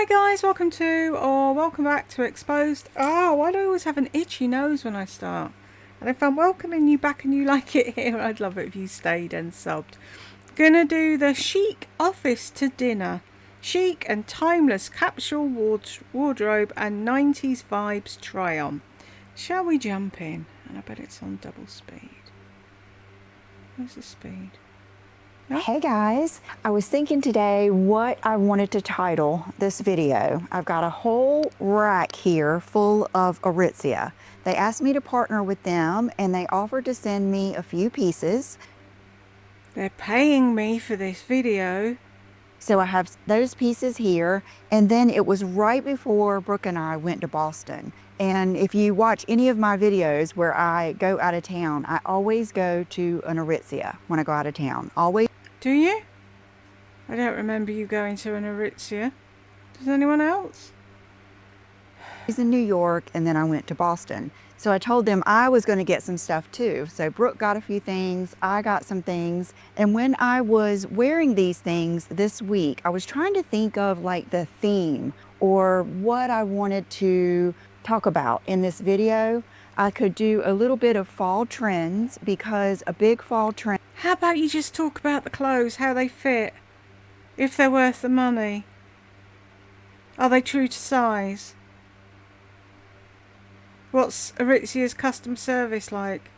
Hi guys, welcome back to Exposed. Oh, why do I always have an itchy nose when I start? And if I'm welcoming you back and you like it here, I'd love it if you stayed and subbed. Gonna do the Chic office to dinner. Chic and timeless capsule wardrobe and 90s vibes try on. Shall we jump in? And I bet it's on double speed. Where's the speed? Yep. Hey guys, I was thinking today what I wanted to title this video. I've got a whole rack here full of Aritzia. They asked me to partner with them and they offered to send me a few pieces. They're paying me for this video. So I have those pieces here, and then it was right before Brooke and I went to Boston. And if you watch any of my videos where I go out of town, I always go to an Aritzia when I go out of town. Always. Do you? I don't remember you going to an Aritzia. Does anyone else? He's in New York, and then I went to Boston. So I told them I was going to get some stuff too. So Brooke got a few things, I got some things. And when I was wearing these things this week, I was trying to think of like the theme or what I wanted to talk about in this video. I could do a little bit of fall trends because a big fall trend. How about you just talk about the clothes, how they fit, if they're worth the money? Are they true to size? What's Aritzia's customer service like?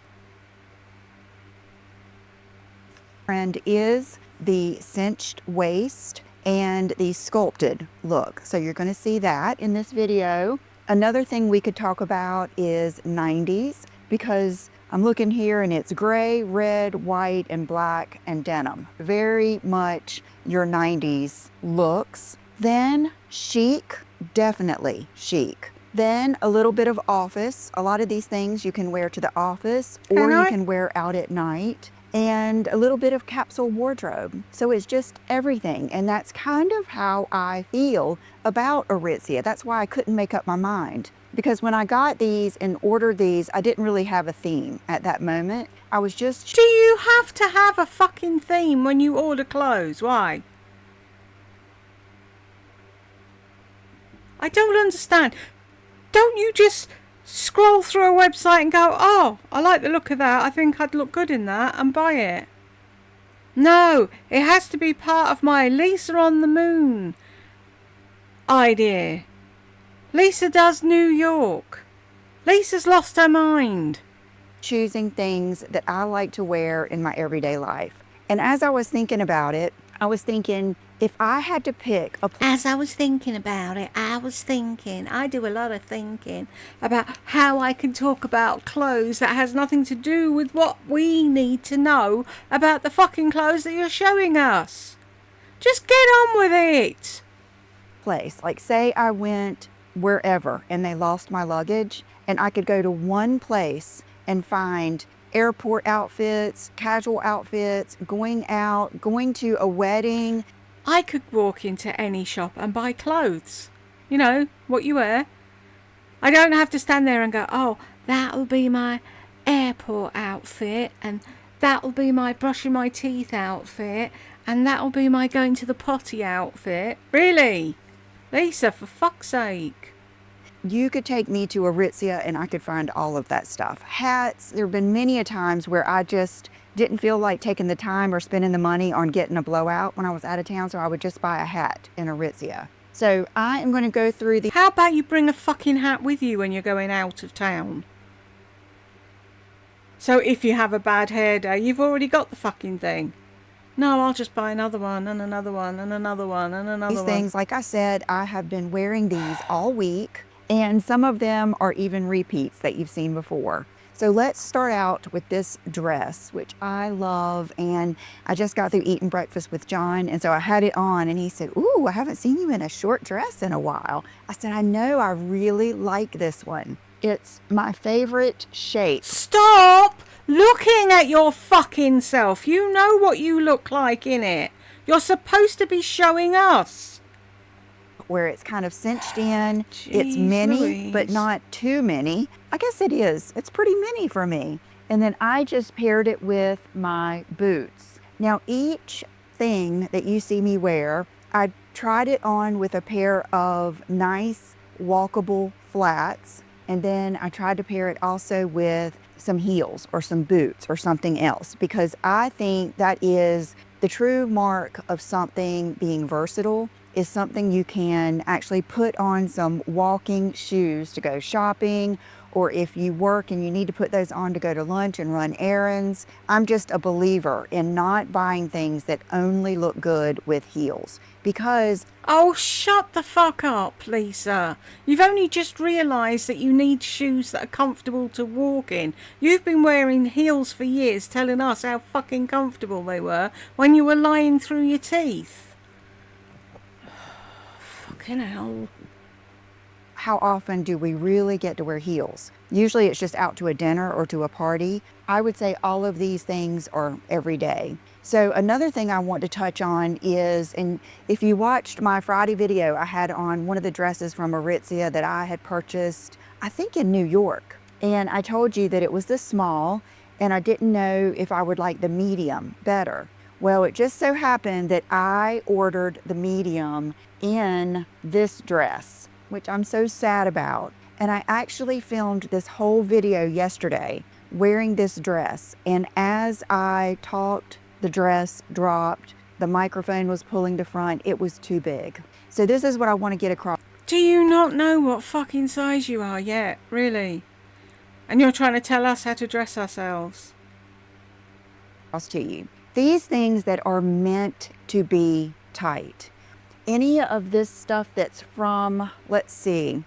Trend is the cinched waist and the sculpted look. So you're going to see that in this video. Another thing we could talk about is 90s, because I'm looking here and it's gray, red, white, and black, and denim. Very much your 90s looks. Then chic, definitely chic. Then a little bit of office. A lot of these things you can wear to the office or you can wear out at night. And a little bit of capsule wardrobe. So it's just everything. And that's kind of how I feel about Aritzia. That's why I couldn't make up my mind. Because when I got these and ordered these, I didn't really have a theme at that moment. I was just... Do you have to have a fucking theme when you order clothes? Why? I don't understand. Don't you just scroll through a website and go, oh, I like the look of that, I think I'd look good in that, and buy it? No, it has to be part of my Lisa on the Moon idea. Lisa does New York. Lisa's lost her mind. Choosing things that I like to wear in my everyday life. And as I was thinking about it, I was thinking, if I had to pick a... As I was thinking about it, I do a lot of thinking about how I can talk about clothes that has nothing to do with what we need to know about the fucking clothes that you're showing us. Just get on with it. Place. Like say I went wherever and they lost my luggage, and I could go to one place and find airport outfits, casual outfits, going out, going to a wedding. I could walk into any shop and buy clothes. You know, what you wear. I don't have to stand there and go, oh, that'll be my airport outfit, and that'll be my brushing my teeth outfit, and that'll be my going to the potty outfit. Really? Lisa, for fuck's sake. You could take me to Aritzia and I could find all of that stuff. Hats, there have been many a times where I just didn't feel like taking the time or spending the money on getting a blowout when I was out of town, so I would just buy a hat in Aritzia. So I am going to go through the... How about you bring a fucking hat with you when you're going out of town? So if you have a bad hair day, you've already got the fucking thing. No, I'll just buy another one and another one and another one and another one. These things, like I said, I have been wearing these all week. And some of them are even repeats that you've seen before. So let's start out with this dress, which I love. And I just got through eating breakfast with John. And so I had it on and he said, ooh, I haven't seen you in a short dress in a while. I said, I know, I really like this one. It's my favorite shape. Stop looking at your fucking self. You know what you look like in it. You're supposed to be showing us. Where it's kind of cinched in. Jeez it's mini, Louise. But not too many. I guess it is. It's pretty mini for me. And then I just paired it with my boots. Now each thing that you see me wear, I tried it on with a pair of nice walkable flats, and then I tried to pair it also with some heels or some boots or something else, because I think that is the true mark of something being versatile, is something you can actually put on some walking shoes to go shopping, or if you work and you need to put those on to go to lunch and run errands. I'm just a believer in not buying things that only look good with heels, because Oh, shut the fuck up, Lisa. You've only just realised that you need shoes that are comfortable to walk in. You've been wearing heels for years, telling us how fucking comfortable they were when you were lying through your teeth. Fucking hell. how often do we really get to wear heels? Usually it's just out to a dinner or to a party. I would say all of these things are every day. So another thing I want to touch on is, and if you watched my Friday video, I had on one of the dresses from Aritzia that I had purchased, I think in New York. And I told you that it was the small, and I didn't know if I would like the medium better. Well, it just so happened that I ordered the medium in this dress, which I'm so sad about. And I actually filmed this whole video yesterday wearing this dress. And as I talked, the dress dropped, the microphone was pulling to front, it was too big. So this is what I want to get across. Do you not know what fucking size you are yet? Really? And you're trying to tell us how to dress ourselves? To you. These things that are meant to be tight. Any of this stuff that's from, let's see.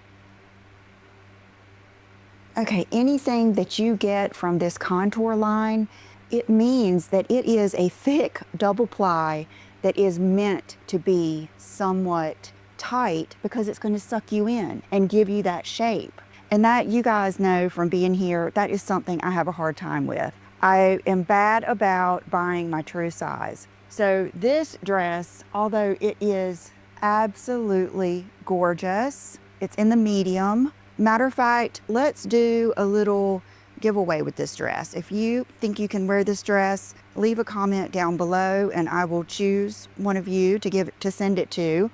Okay, anything that you get from this contour line, it means that it is a thick double ply that is meant to be somewhat tight because it's going to suck you in and give you that shape. And that, you guys know from being here, that is something I have a hard time with. I am bad about buying my true size. So this dress, although it is absolutely gorgeous, it's in the medium. Matter of fact, let's do a little giveaway with this dress. If you think you can wear this dress, leave a comment down below and I will choose one of you to send it to.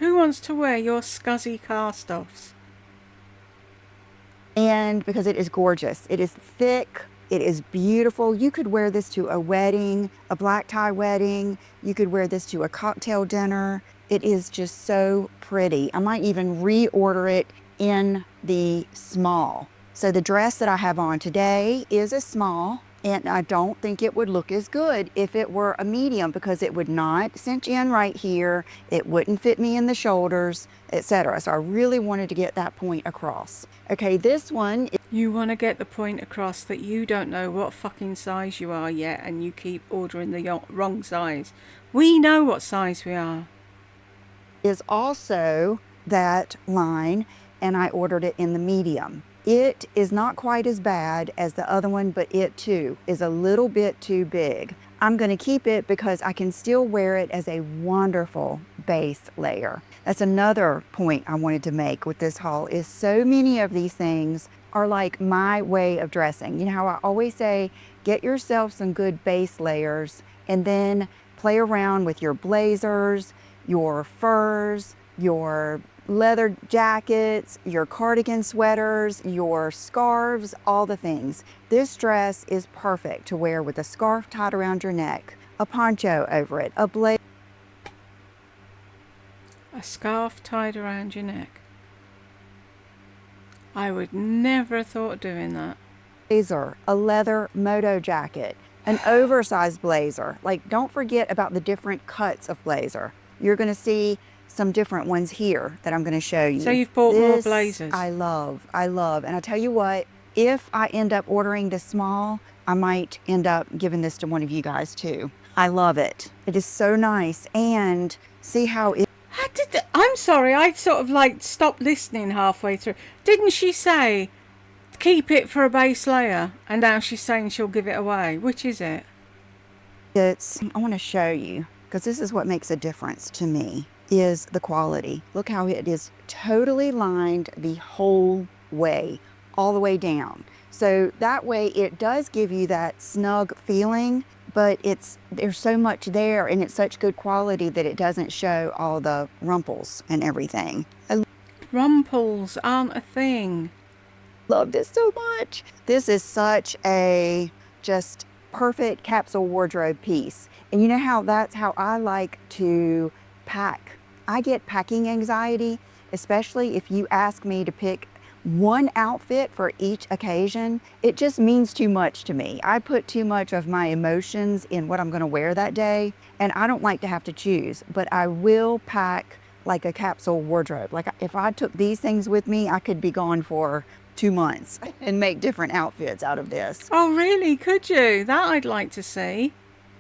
Who wants to wear your scuzzy cast-offs? And because it is gorgeous, it is thick, it is beautiful. You could wear this to a wedding, a black tie wedding. You could wear this to a cocktail dinner. It is just so pretty. I might even reorder it in the small. So the dress that I have on today is a small, and I don't think it would look as good if it were a medium because it would not cinch in right here. It wouldn't fit me in the shoulders, etc. So I really wanted to get that point across. Okay, this one. You want to get the point across that you don't know what fucking size you are yet and you keep ordering the wrong size. We know what size we are. Is also that line, and I ordered it in the medium. It is not quite as bad as the other one, but it too is a little bit too big. I'm going to keep it because I can still wear it as a wonderful base layer. That's another point I wanted to make with this haul, is so many of these things are like my way of dressing. You know how I always say, get yourself some good base layers and then play around with your blazers, your furs, your leather jackets, your cardigan sweaters, your scarves, all the things. This dress is perfect to wear with a scarf tied around your neck, a poncho over it, a blazer. A scarf tied around your neck. I would never have thought of doing that. Blazer, a leather moto jacket, an oversized blazer. Like, don't forget about the different cuts of blazer. You're going to see some different ones here that I'm going to show you. So you've bought more blazers. I love. And I tell you what, if I end up ordering the small, I might end up giving this to one of you guys too. I love it. It is so nice. And see how it... I'm sorry, I sort of like stopped listening halfway through. Didn't she say keep it for a base layer, and now she's saying she'll give it away? Which is it? I want to show you, because this is what makes a difference to me, is the quality. Look how it is totally lined the whole way, all the way down. So that way it does give you that snug feeling, but there's so much there, and it's such good quality that it doesn't show all the rumples and everything. I Rumples aren't a thing. love this so much. This is such a just perfect capsule wardrobe piece. And you know how that's how I like to pack. I get packing anxiety, especially if you ask me to pick one outfit for each occasion. It just means too much to me. I put too much of my emotions in what I'm going to wear that day, and I don't like to have to choose, but I will pack like a capsule wardrobe. Like if I took these things with me, I could be gone for 2 months and make different outfits out of this. Oh, really? Could you? That I'd like to see.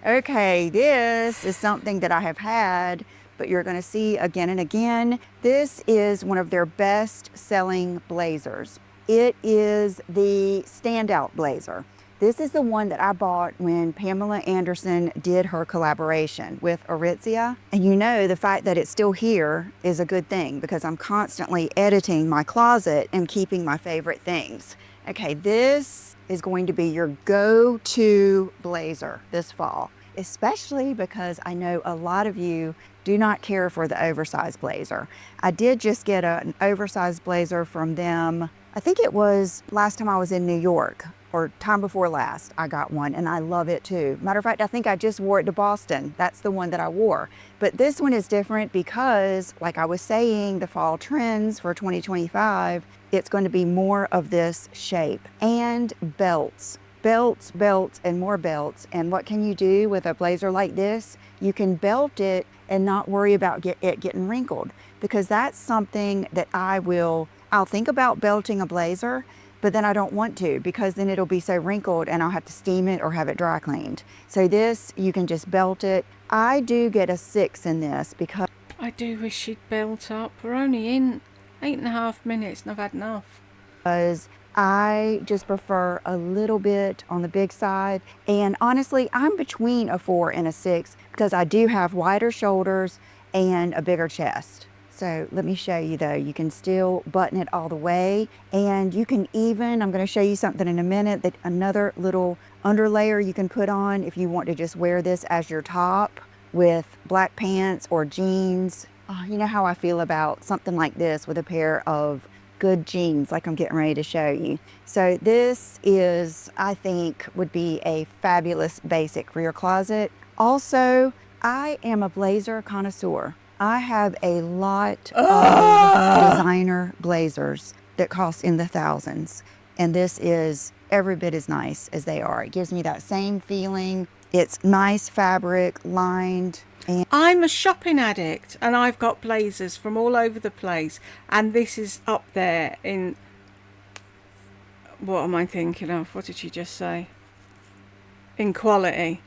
Okay, this is something that I have had, but you're going to see again and again. This is one of their best selling blazers. It is the standout blazer. This is the one that I bought when Pamela Anderson did her collaboration with Aritzia. And you know, the fact that it's still here is a good thing because I'm constantly editing my closet and keeping my favorite things. Okay, this is going to be your go-to blazer this fall, especially because I know a lot of you do not care for the oversized blazer. I did just get an oversized blazer from them. I think it was last time I was in New York or time before last I got one, and I love it too. Matter of fact, I think I just wore it to Boston. That's the one that I wore. But this one is different because, like I was saying, the fall trends for 2025, it's going to be more of this shape. And belts. Belts, belts, and more belts. And what can you do with a blazer like this? You can belt it and not worry about it getting wrinkled, because that's something that I'll think about belting a blazer, but then I don't want to, because then it'll be so wrinkled and I'll have to steam it or have it dry cleaned. So this, you can just belt it. I do get a 6 in this because I do wish she'd built up. We're only in 8.5 minutes and I've had enough. I just prefer a little bit on the big side. And honestly, I'm between a 4 and a 6 because I do have wider shoulders and a bigger chest. So let me show you though, you can still button it all the way, and you can even, I'm going to show you something in a minute, that another little underlayer you can put on if you want to just wear this as your top with black pants or jeans. Oh, you know how I feel about something like this with a pair of good jeans like I'm getting ready to show you. So this is, I think, would be a fabulous basic for your closet. Also, I am a blazer connoisseur. I have a lot of designer blazers that cost in the thousands, and this is every bit as nice as they are. It gives me that same feeling. It's nice fabric, lined. And I'm a shopping addict and I've got blazers from all over the place, and this is up there in, what am I thinking of? What did she just say? In quality.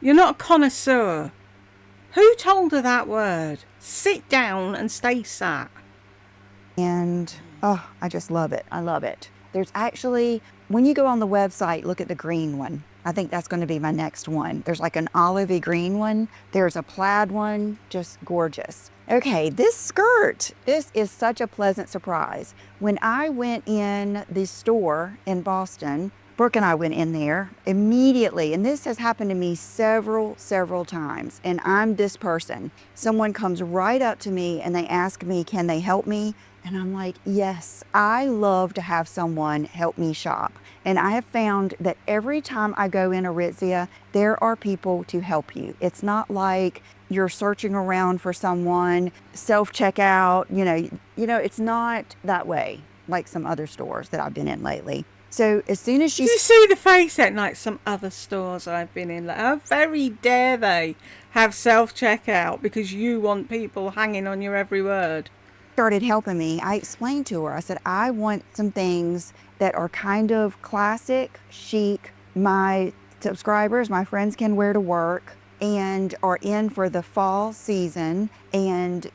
You're not a connoisseur. Who told her that word? Sit down and stay sat. And oh, I just love it. I love it. There's actually, when you go on the website, look at the green one. I think that's going to be my next one. There's like an olivey green one. There's a plaid one, just gorgeous. Okay, this skirt, this is such a pleasant surprise. When I went in the store in Boston, Brooke and I went in there immediately, and this has happened to me several times, and I'm this person. Someone comes right up to me and they ask me, can they help me? And I'm like, yes, I love to have someone help me shop. And I have found that every time I go in Aritzia, there are people to help you. It's not like you're searching around for someone, self-checkout, it's not that way like some other stores that I've been in lately. So as soon as you see the face at like some other stores I've been in, like, how very dare they have self-checkout because you want people hanging on your every word. Started helping me, I explained to her, I said, I want some things that are kind of classic, chic, my subscribers, my friends can wear to work and are in for the fall season, and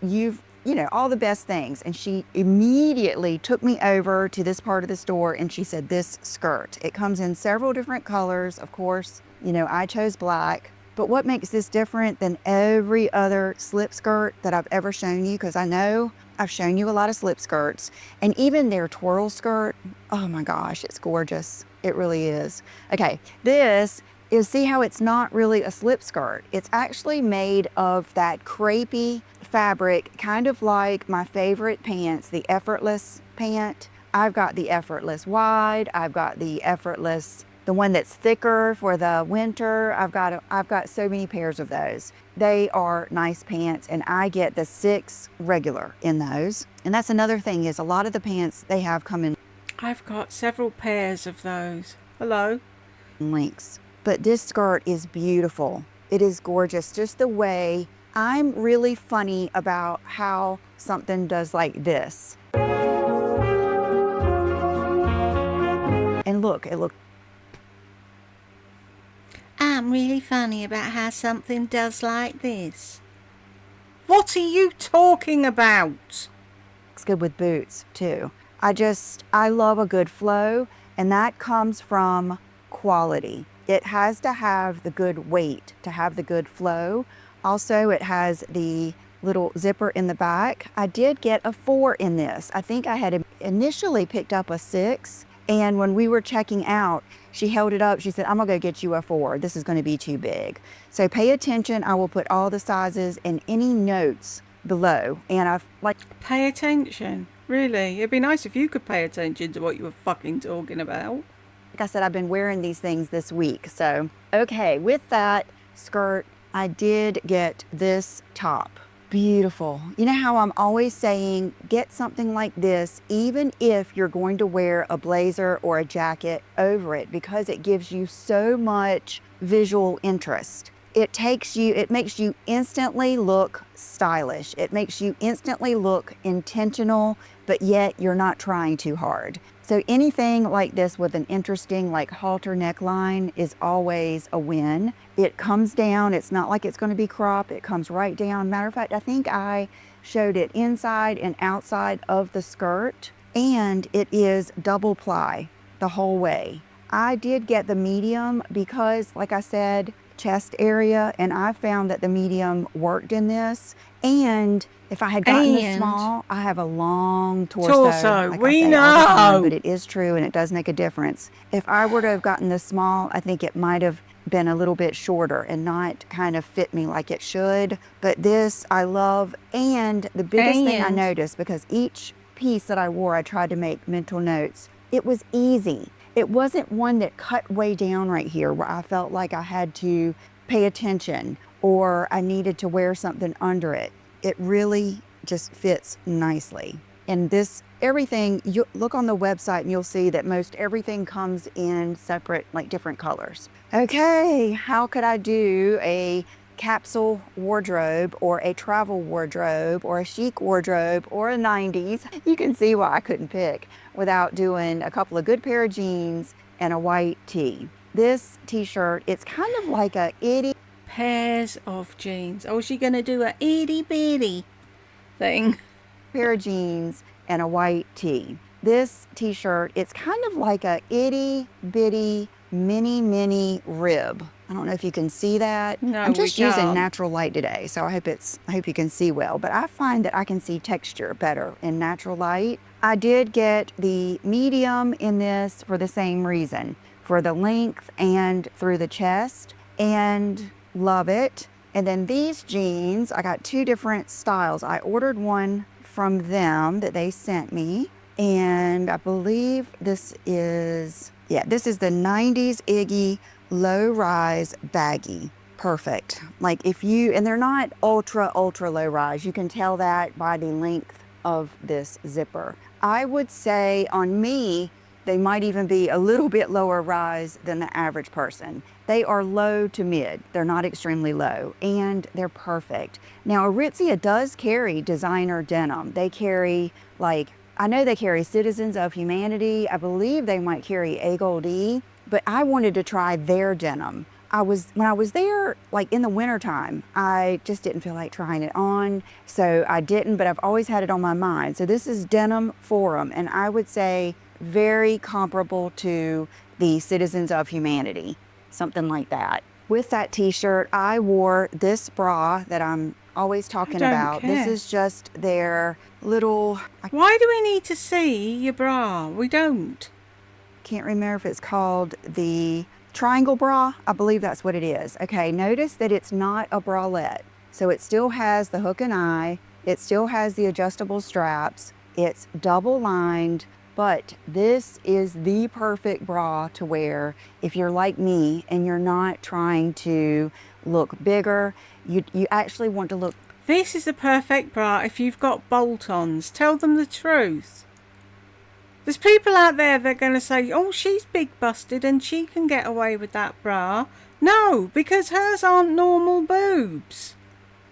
all the best things. And she immediately took me over to this part of the store and she said, this skirt, it comes in several different colors. Of course, I chose black, but what makes this different than every other slip skirt that I've ever shown you, because I know I've shown you a lot of slip skirts, and even their twirl skirt, oh my gosh, it's gorgeous. It really is. Okay, this is see how it's not really a slip skirt. It's actually made of that crepey fabric, kind of like my favorite pants, the Effortless pant. I've got the Effortless wide. I've got the Effortless, the one that's thicker for the winter. I've got so many pairs of those. They are nice pants, and I get the 6 regular in those. And that's another thing, is a lot of the pants they have come in I've got several pairs of those. Hello. lengths. But this skirt is beautiful. It is gorgeous. Just the way I'm really funny about how something does like this. And look, it looks. I'm really funny about how something does like this. What are you talking about? Looks good with boots too. I love a good flow, and that comes from quality. It has to have the good weight to have the good flow. Also, it has the little zipper in the back. I did get a 4 in this. I think I had initially picked up a 6, and when we were checking out, she held it up. She said, I'm gonna go get you a 4. This is gonna be too big. So pay attention. I will put all the sizes and any notes below. And I've Pay attention. Really? It'd be nice if you could pay attention to what you were fucking talking about. like I said, I've been wearing these things this week. So, okay, with that skirt, I did get this top. Beautiful. You know how I'm always saying, get something like this, even if you're going to wear a blazer or a jacket over it, because it gives you so much visual interest. It makes you instantly look stylish. It makes you instantly look intentional, but yet you're not trying too hard. So anything like this with an interesting like halter neckline is always a win. It comes down, it's not like it's going to be cropped, it comes right down. Matter of fact, I think I showed it inside and outside of the skirt, and it is double ply the whole way. I did get the medium because, like I said, chest area, and I found that the medium worked in this. And if I had gotten the small, I have a long torso. Like we I say know. all the time, but it is true and it does make a difference. If I were to have gotten the small, I think it might have been a little bit shorter and not kind of fit me like it should. But this I love. And the biggest thing I noticed, because each piece that I wore, I tried to make mental notes. It was easy. It wasn't one that cut way down right here where I felt like I had to pay attention or I needed to wear something under it. It really just fits nicely. And this, everything, you look on the website and you'll see that most everything comes in separate, like different colors. Okay, how could I do a capsule wardrobe or a travel wardrobe or a chic wardrobe or a 90s? You can see why I couldn't pick without doing a couple of good pair of jeans and a white tee. This t-shirt, it's kind of like a itty pairs of jeans. Oh, is she gonna do a itty bitty thing? Pair of jeans and a white tee. This t-shirt, it's kind of like a itty bitty mini rib. I don't know if you can see that. No, I'm just using natural light today, so I hope you can see well. But I find that I can see texture better in natural light. I did get the medium in this for the same reason, for the length and through the chest, and love it. And then these jeans, I got 2 different styles. I ordered one from them that they sent me, and I believe this is the 90s Iggy low rise baggy. Perfect. Like and they're not ultra low rise. You can tell that by the length of this zipper. I would say on me, they might even be a little bit lower rise than the average person. They are low to mid. They're not extremely low, and they're perfect. Now, Aritzia does carry designer denim. They carry, I know they carry Citizens of Humanity. I believe they might carry A Gold E, but I wanted to try their denim. When I was there, in the wintertime, I just didn't feel like trying it on, so I didn't, but I've always had it on my mind. So this is Denim Forum, and I would say very comparable to the Citizens of Humanity, something like that. With that t-shirt, I wore this bra that I'm always talking about. This is just their little... Why do we need to see your bra? We don't. Can't remember if it's called the triangle bra. I believe that's what it is. Okay, notice that it's not a bralette. So it still has the hook and eye. It still has the adjustable straps. It's double lined, but this is the perfect bra to wear if you're like me and you're not trying to look bigger. You actually want to look. This is the perfect bra if you've got bolt-ons. Tell them the truth. There's people out there that are going to say, oh, she's big-busted and she can get away with that bra. No, because hers aren't normal boobs.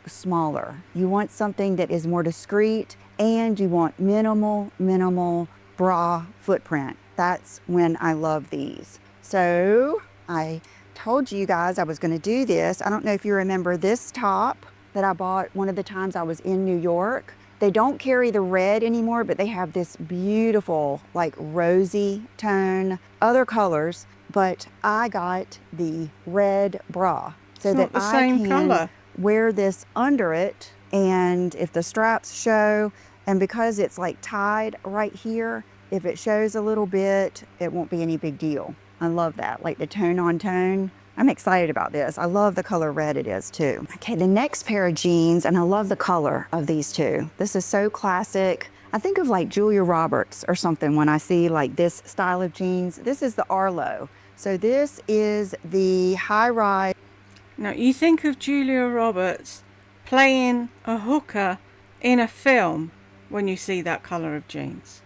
Smaller. You want something that is more discreet, and you want minimal bra footprint. That's when I love these. So I told you guys I was going to do this. I don't know if you remember this top that I bought one of the times I was in New York. They don't carry the red anymore, but they have this beautiful like rosy tone, other colors, but I got the red bra so It's that not the I same can colour. wear this under it, and if the straps show, and because it's like tied right here, if it shows a little bit, it won't be any big deal. I love that, like the tone on tone. I'm excited about this. I love the color red it is too. Okay, the next pair of jeans, and I love the color of these two. This is so classic. I think of like Julia Roberts or something when I see like this style of jeans. This is the Arlo. So this is the high rise. Now, you think of Julia Roberts playing a hooker in a film when you see that colour of jeans.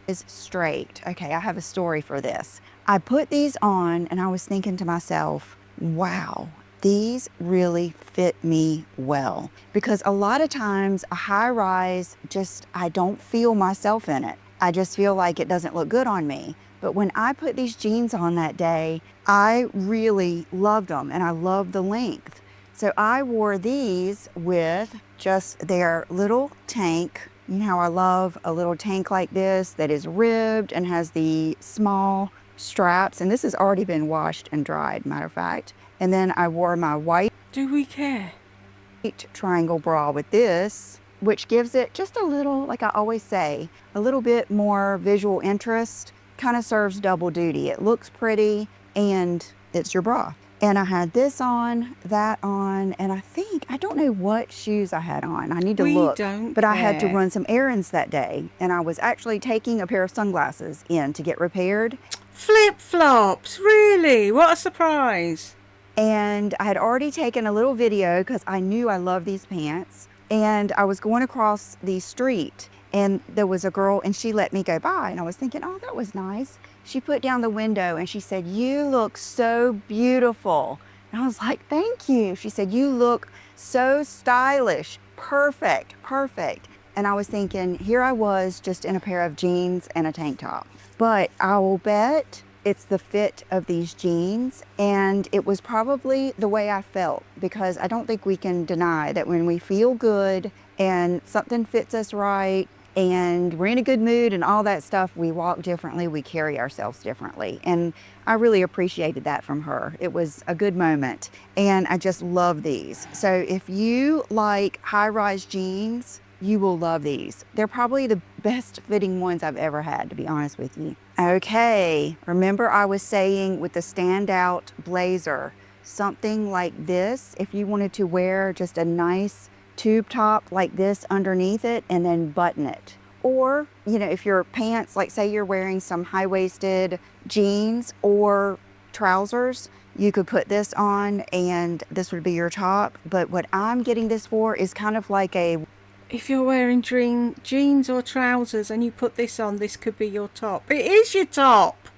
Is straight. Okay, I have a story for this. I put these on and I was thinking to myself, wow, these really fit me well. Because a lot of times a high rise, I don't feel myself in it. I just feel like it doesn't look good on me. But when I put these jeans on that day, I really loved them and I loved the length. So I wore these with just their little tank. You know how I love a little tank like this that is ribbed and has the small straps. And this has already been washed and dried, matter of fact. And then I wore my white Do we care? triangle bra with this, which gives it just a little, like I always say, a little bit more visual interest. Kind of serves double duty. It looks pretty and it's your bra. And I had this on, that on, and I don't know what shoes I had on. I need to look. But I had to run some errands that day, and I was actually taking a pair of sunglasses in to get repaired. Flip-flops, really? What a surprise. And I had already taken a little video because I knew I love these pants. And I was going across the street, and there was a girl, and she let me go by. And I was thinking, oh, that was nice. She put down the window and she said, "You look so beautiful." And I was like, "Thank you." She said, "You look so stylish. Perfect, perfect." And I was thinking, here I was just in a pair of jeans and a tank top. But I will bet it's the fit of these jeans, and it was probably the way I felt, because I don't think we can deny that when we feel good and something fits us right and we're in a good mood and all that stuff, we walk differently, we carry ourselves differently. And I really appreciated that from her. It was a good moment, and I just love these. So if you like high-rise jeans, you will love these. They're probably the best fitting ones I've ever had, to be honest with you. Okay, remember I was saying with the standout blazer, something like this, if you wanted to wear just a nice tube top like this underneath it and then button it. Or, you know, if your pants, like say you're wearing some high-waisted jeans or trousers, you could put this on and this would be your top. But what I'm getting this for is kind of like a... If you're wearing jeans or trousers and you put this on, this could be your top. It is your top!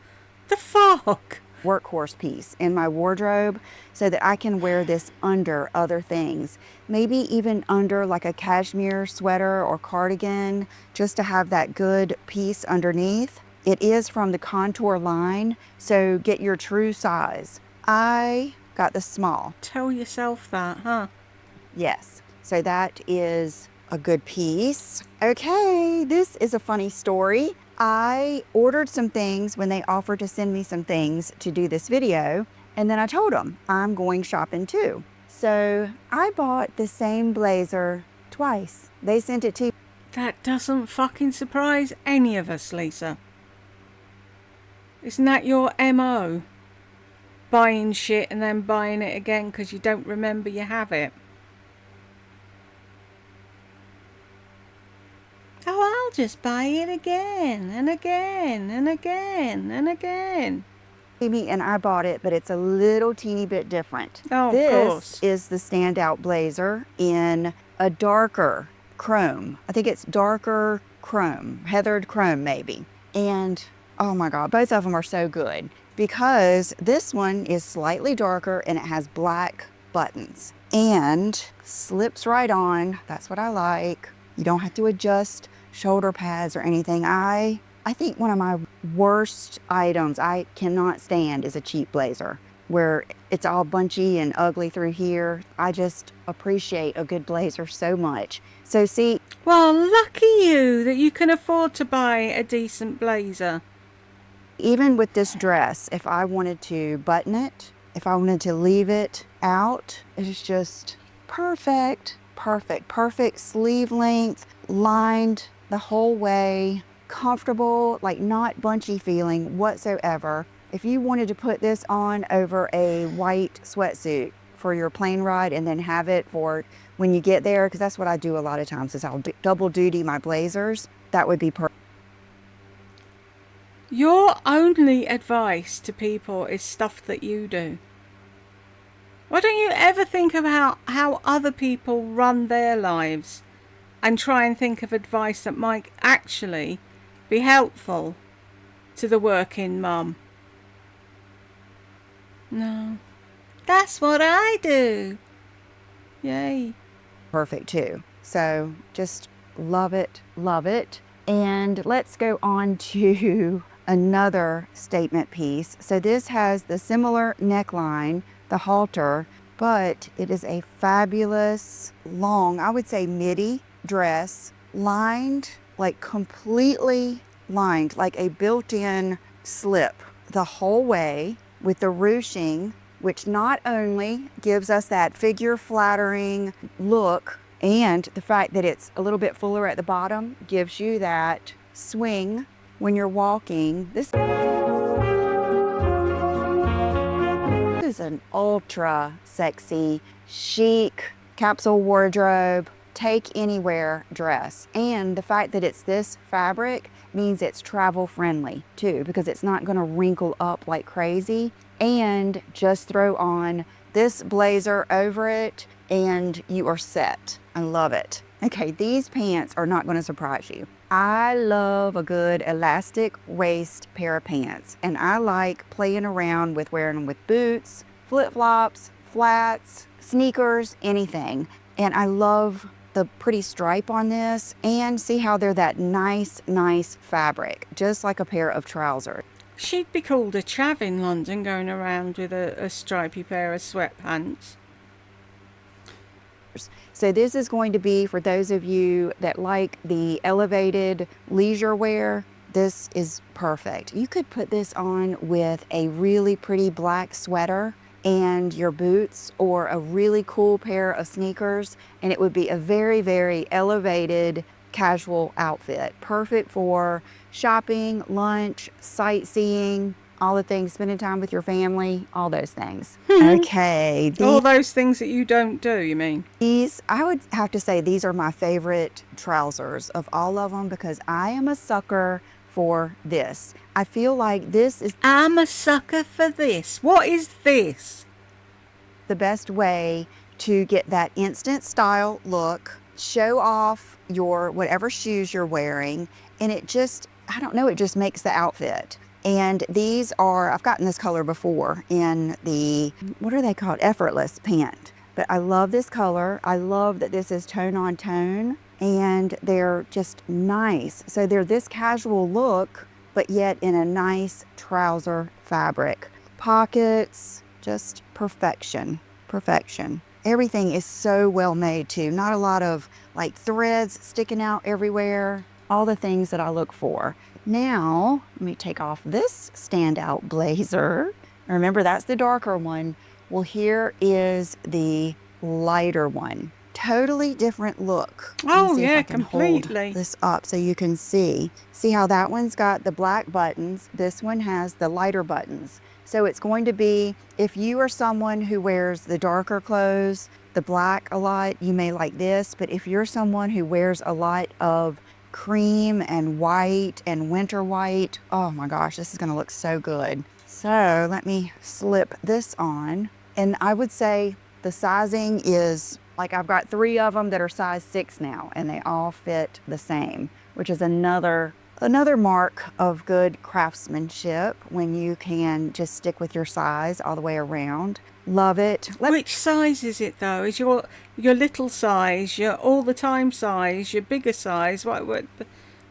The fuck? Workhorse piece in my wardrobe so that I can wear this under other things. Maybe even under like a cashmere sweater or cardigan, just to have that good piece underneath. It is from the Contour line, so get your true size. I got the small. Tell yourself that, huh? Yes, so that is a good piece. Okay, this is a funny story. I ordered some things when they offered to send me some things to do this video, and then I told them I'm going shopping too. So I bought the same blazer twice. They sent it to... That doesn't fucking surprise any of us, Lisa. Isn't that your MO? Buying shit and then buying it again because you don't remember you have it. Oh, I'll just buy it again and again and again and again. And I bought it, but it's a little teeny bit different. Oh, of This course. is the standout blazer in a darker chrome. I think it's darker chrome, heathered chrome maybe. And oh my God, both of them are so good because this one is slightly darker and it has black buttons and slips right on. That's what I like. You don't have to adjust shoulder pads or anything. I think one of my worst items I cannot stand is a cheap blazer where it's all bunchy and ugly through here. I just appreciate a good blazer so much. So see, well, lucky you that you can afford to buy a decent blazer. even with this dress, if I wanted to button it, if I wanted to leave it out, it's just perfect, perfect, perfect sleeve length, lined the whole way, comfortable, like not bunchy feeling whatsoever. If you wanted to put this on over a white sweatsuit for your plane ride and then have it for when you get there, because that's what I do a lot of times is I'll double duty my blazers, that would be perfect. Your only advice to people is stuff that you do. Why don't you ever think about how other people run their lives and try and think of advice that might actually be helpful to the working mum? No. That's what I do. Yay. Perfect too. So just love it, love it. And let's go on to another statement piece. So this has the similar neckline, the halter, but it is a fabulous long, I would say midi dress, lined, like completely lined, like a built-in slip the whole way with the ruching, which not only gives us that figure flattering look, and the fact that it's a little bit fuller at the bottom gives you that swing when you're walking. This is an ultra sexy, chic capsule wardrobe, take anywhere dress. And the fact that it's this fabric means it's travel friendly too, because it's not gonna wrinkle up like crazy. And just throw on this blazer over it and you are set. I love it. Okay, these pants are not gonna surprise you. I love a good elastic waist pair of pants, and I like playing around with wearing them with boots, flip-flops, flats, sneakers, anything. And I love the pretty stripe on this, and see how they're that nice fabric, just like a pair of trousers. She'd be called a chav in London going around with a stripy pair of sweatpants. So this is going to be for those of you that like the elevated leisure wear. This is perfect. You could put this on with a really pretty black sweater and your boots, or a really cool pair of sneakers, and it would be a very elevated casual outfit. Perfect for shopping, lunch, sightseeing, all the things, spending time with your family, all those things. Okay. All those things that you don't do, you mean? These, I would have to say, these are my favorite trousers of all of them because I am a sucker for this. I feel like this is I'm a sucker for this. What is this? the best way to get that instant style look, show off your whatever shoes you're wearing, and it just, I don't know, it just makes the outfit. And these are, I've gotten this color before in the, what are they called? Effortless pant. But I love this color. I love that this is tone on tone, and they're just nice. So they're this casual look, but yet in a nice trouser fabric. Pockets, just perfection, perfection. Everything is so well made too. Not a lot of like threads sticking out everywhere. All the things that I look for. Now, let me take off this standout blazer. Remember, that's the darker one. Well, here is the lighter one. totally different look. Let me Oh see if yeah, I can hold completely. this up so you can see. See how that one's got the black buttons. This one has the lighter buttons. So it's going to be, if you are someone who wears the darker clothes, the black a lot, you may like this. But if you're someone who wears a lot of cream and white and winter white, oh my gosh, this is going to look so good. So let me slip this on. And I would say the sizing is, like, I've got 3 of them that are size 6 now, and they all fit the same, which is another mark of good craftsmanship when you can just stick with your size all the way around. Love it. Which size is it though? Is your little size, your all the time size, your bigger size? What?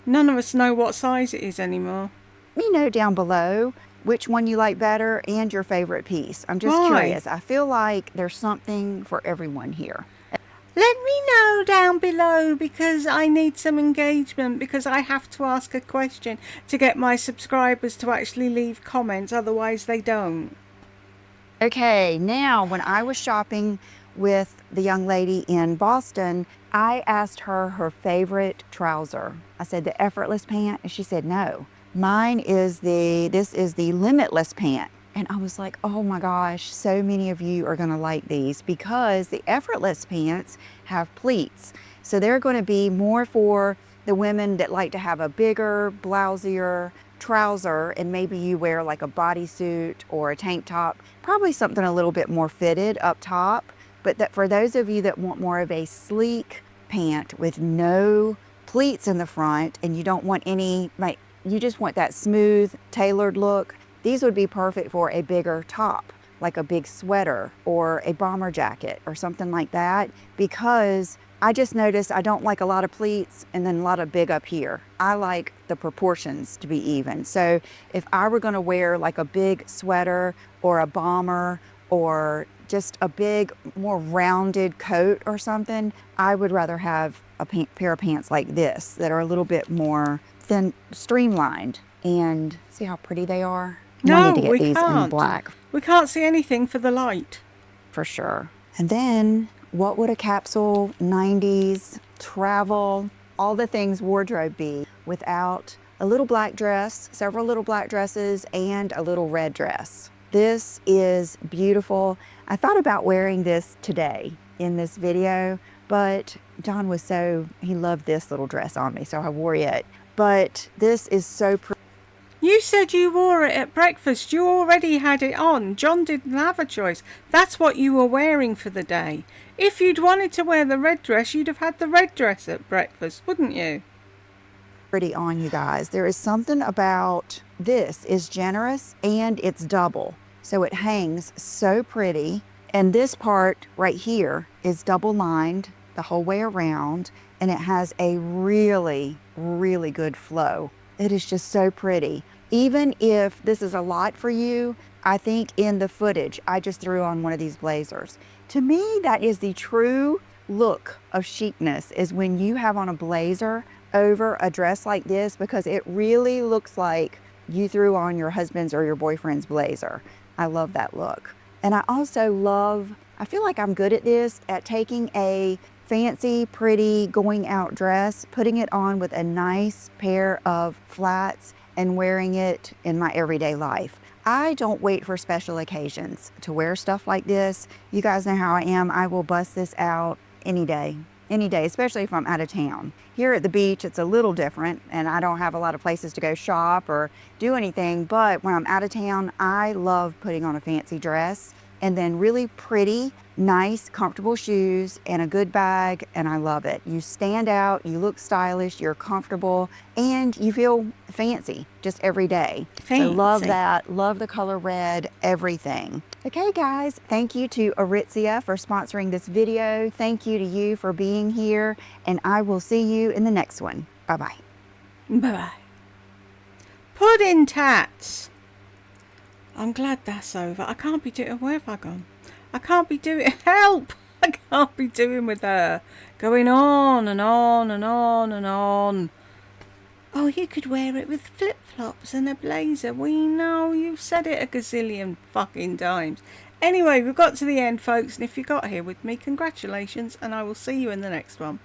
None of us know what size it is anymore. Let me know down below which one you like better and your favorite piece. I'm just Why? curious. I feel like there's something for everyone here. Let me know down below, because I need some engagement, because I have to ask a question to get my subscribers to actually leave comments, otherwise they don't. Okay, now when I was shopping with the young lady in Boston, I asked her her favorite trouser. I said the effortless pant, and she said no. Mine is this is the limitless pant. And I was like, oh my gosh, so many of you are gonna like these, because the effortless pants have pleats. So they're gonna be more for the women that like to have a bigger, blousier trouser, and maybe you wear like a bodysuit or a tank top, probably something a little bit more fitted up top. But that for those of you that want more of a sleek pant with no pleats in the front, and you don't want any, like, you just want that smooth, tailored look, these would be perfect for a bigger top, like a big sweater or a bomber jacket or something like that, because I just noticed I don't like a lot of pleats and then a lot of big up here. I like the proportions to be even. So if I were gonna wear like a big sweater or a bomber or just a big, more rounded coat or something, I would rather have a pair of pants like this that are a little bit more thin, streamlined. And see how pretty they are? No, Wanted to get we these in can't. black We can't see anything for the light. for sure. And then what would a capsule 90s travel, all the things wardrobe be without a little black dress, several little black dresses, and a little red dress? This is beautiful. I thought about wearing this today in this video, but John was he loved this little dress on me, so I wore it. But this is so pretty. You said you wore it at breakfast. You already had it on. John didn't have a choice. That's what you were wearing for the day. If you'd wanted to wear the red dress, you'd have had the red dress at breakfast, wouldn't you? Pretty on, you guys. There is something about this is generous and it's double. So it hangs so pretty. And this part right here is double lined the whole way around, and it has a really, really good flow. It is just so pretty. Even if this is a lot for you, I think in the footage, I just threw on one of these blazers. To me, that is the true look of chicness, is when you have on a blazer over a dress like this, because it really looks like you threw on your husband's or your boyfriend's blazer. I love that look. And I also love, I feel like I'm good at this, at taking a fancy, pretty going out dress, putting it on with a nice pair of flats and wearing it in my everyday life. I don't wait for special occasions to wear stuff like this. You guys know how I am. I will bust this out any day, especially if I'm out of town. Here at the beach, it's a little different, and I don't have a lot of places to go shop or do anything, but when I'm out of town, I love putting on a fancy dress and then really pretty, nice, comfortable shoes and a good bag, and I love it. You stand out, you look stylish, you're comfortable, and you feel fancy just every day. So love that, love the color red, everything. Okay guys, thank you to Aritzia for sponsoring this video. Thank you to you for being here, and I will see you in the next one. Bye-bye. Bye-bye. Pudding tats. I'm glad that's over. I can't be doing... Where have I gone? I can't be doing... Help! I can't be doing with her. Going on and on and on and on. Oh, you could wear it with flip-flops and a blazer. We know, you've said it a gazillion fucking times. Anyway, we've got to the end, folks, and if you got here with me, congratulations, and I will see you in the next one.